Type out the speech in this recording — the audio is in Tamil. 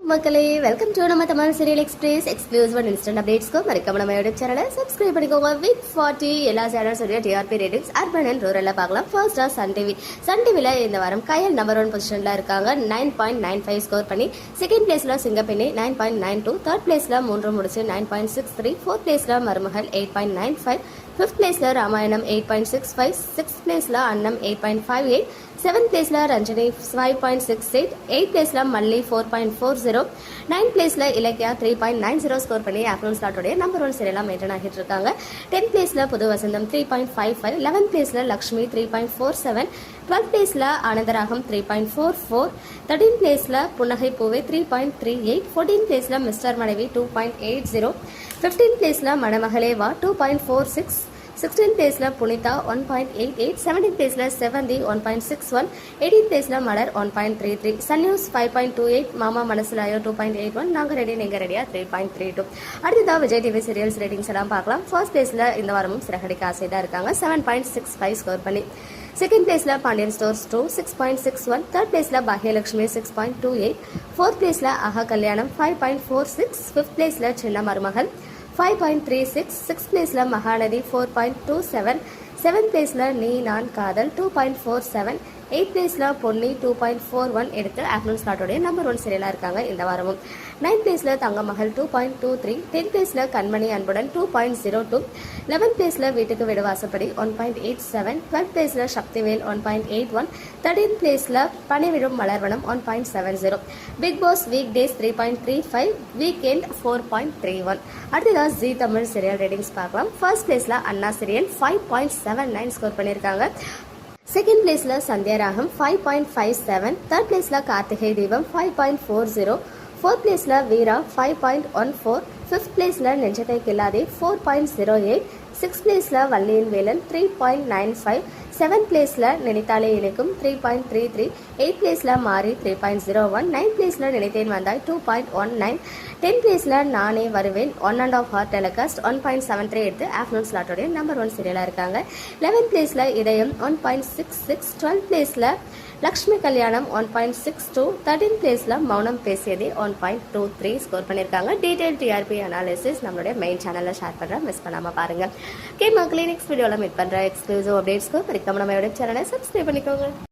மக்களே வெல்கம் டு நம்ம Tamil serial express exclusive and instant அப்டேட்ஸ்க்கு மறக்காம நம்ம யூடியூப் சேனலை சப்ஸ்கிரைப் பண்ணிக்கோங்க. வித் 40 எல்லா சேனல்ஸ் உடைய டிஆர்பி ரேட்டிங்ஸ் அர்பன் அண்ட் ரூரல்ல பார்க்கலாம். ஃபர்ஸ்டா சன் டிவில இந்த வாரம் கயல் நம்பர் 1 பொசிஷன்ல இருக்காங்க. 9.95 ஸ்கோர் பண்ணி செகண்ட் பிளேஸ்ல சிங்கப்பெண்ணி 9.92, தேர்ட் பிளேஸ்ல மூன்று முடிச்சு 9.63, ஃபோர்த் பிளேஸ்ல மருமகள் 8.95, ஃபிஃப்த் பிளேஸ்ல ராமாயணம் 8.65, சிக்ஸ்த் பிளேஸ்ல அன்னம் 8.58, செவன்த் பிளேஸ்ல ரஞ்சனி 5.68, எயித் பிளேஸ்ல மல்லி 4.40, நைன்த் பிளேஸ்ல இலக்கியா 3.90 ஸ்கோர் பண்ணி ஆஃப்டர்நூன் ஸ்லாட்டோடைய நம்பர் 1 சீரியலா மெயின்டைன் ஆகிட்டு இருக்காங்க. 10th பிளேஸ்ல புது வசந்தம் 3.55, 11th பிளேஸ்ல லக்ஷ்மி 3.47, 12th பிளேஸ்ல ஆனந்தராகம் 3.44, 13th பிளேஸ்ல புன்னகை பூவே 3.38, 14th பிளேஸ்ல மிஸ்டர் மனைவி 2.80, 15th பிளேஸ்ல மணமகளே வா 2.46, 16th பிளேஸ்ல புனிதா 1.88, 17th பிளேஸ்ல செவந்தி 1.61, 18th பிளேஸ்ல மலர் 1.33, சன் நியூஸ் 5.28, மாமா மனசுலாயோ 2.81, நாங்க ரெடி நீங்க ரெடியா 3.32. அடுத்ததா விஜய் டிவி சீரியல்ஸ் ரேட்டிங்ஸ் எல்லாம் பார்க்கலாம். ஃபர்ஸ்ட் பிளேஸ்ல இந்த வாரமும் சிறகடிக்க ஆசை தான் இருக்காங்க. 7.65 ஸ்கோர் பண்ணி. செகண்ட் பிளேஸ்ல பாண்டியன் ஸ்டோர்ஸ் 2 6.61, தேர்ட் பிளேஸ்ல பாக்யலட்சுமி 6.28, ஃபோர்த் பிளேஸ்ல ஆஹா கல்யாணம் 5.46, ஃபிஃப்த் பிளேஸ்ல சின்ன மருமகள் 5.36, சிக்ஸ்த் பிளேஸ்ல மகாநதி 4.27, செவன்த் பிளேஸ்ல நீ நான் காதல் 2.47, எயித் பிளேஸ்ல பொன்னி 2.41 எடுத்து ஆஃப்டர்நூன் ஸ்லாட்டோடைய நம்பர் 1 சீரியலா இருக்காங்க இந்த வாரமும். நைன்த் பிளேஸ்ல தங்க மகள் 2.23, 10th பிளேஸ்ல கண்மணி அன்புடன் 2.02, 11th பிளேஸ்ல வீட்டுக்கு வீடு வாசப்படி 1.87, 12th பிளேஸ்ல சக்திவேல் 1.81, 13th பிளேஸ்ல Panivizhum Malarvanam 1.70, Bigg Boss weekdays 3.35, weekend 4.31. அடுத்ததான் ஜி தமிழ் சீரியல் ரேட்டிங்ஸ் பார்க்கலாம். ஃபர்ஸ்ட் பிளேஸ்ல அண்ணா சீரியல் 5.79 ஸ்கோர் பண்ணியிருக்காங்க. செகண்ட் பிளேஸ்ல சந்தியா ராகம் 5.57, தேர்ட் பிளேஸ்ல கார்த்திகை தீபம் 5.40, ஃபோர்த் பிளேஸ்ல வீரா 5.14, ஃபிஃப்த் பிளேஸ்ல நெஞ்சத்தை கில்லாதே 4.08, சிக்ஸ்த் பிளேஸ்ல வள்ளியின் வேலன் 3.95, செவன்த் பிளேஸ்ல நினைத்தாலே இணைக்கும் 3.33, எயித் பிளேஸ்ல மாறி 3.01, நைன்த் பிளேஸ்ல நினைத்தேன் வந்தாய் 2.19, 10th பிளேஸ்ல நானே வருவேன் 1.5 ஹார் டெலிகாஸ்ட் 1.73 எடுத்து ஆஃப்டர்நூன் ஸ்லாட்டோடைய நம்பர் 1 சீரியலா இருக்காங்க. 11th பிளேஸ்ல இதயம் 1.66, 12th பிளேஸ்ல லக்ஷ்மி கல்யாணம் 1.62, 13th பிளேஸ்ல மௌனம் பேசியதே 1.23 ஸ்கோர் பண்ணியிருக்காங்க. டீடைல் டிஆர்பி அனாலிசிஸ் நம்மளுடைய மெயின் சேனல்ல ஷேர் பண்றேன், மிஸ் பண்ணாம பாருங்க. மக்களே நெக்ஸ்ட் வீடியோல மீட் பண்ற எக்ஸ்க்ளூசிவ் அப்டேட்ஸ்க்கு மறக்காம நம்ம யூடியூப் சேனலை சப்ஸ்கிரைப் பண்ணிக்கோங்க.